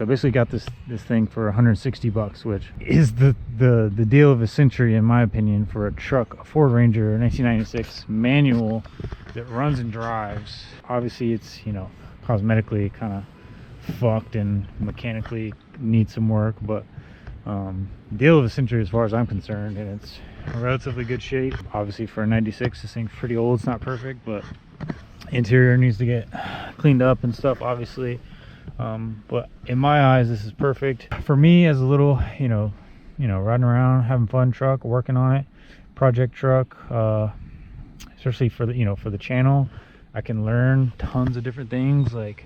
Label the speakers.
Speaker 1: I basically got this thing for 160 bucks, which is the deal of a century in my opinion for a truck, a Ford Ranger 1996 manual that runs and drives. Obviously it's, you know, cosmetically kind of fucked and mechanically needs some work, but deal of a century as far as I'm concerned, and it's in relatively good shape. Obviously for a 96, this thing's pretty old. It's not perfect, but interior needs to get cleaned up and stuff, obviously. But in my eyes, this is perfect for me as a little, you know, riding around, having fun truck, working on it, project truck, especially for the, you know, for the channel. I can learn tons of different things, like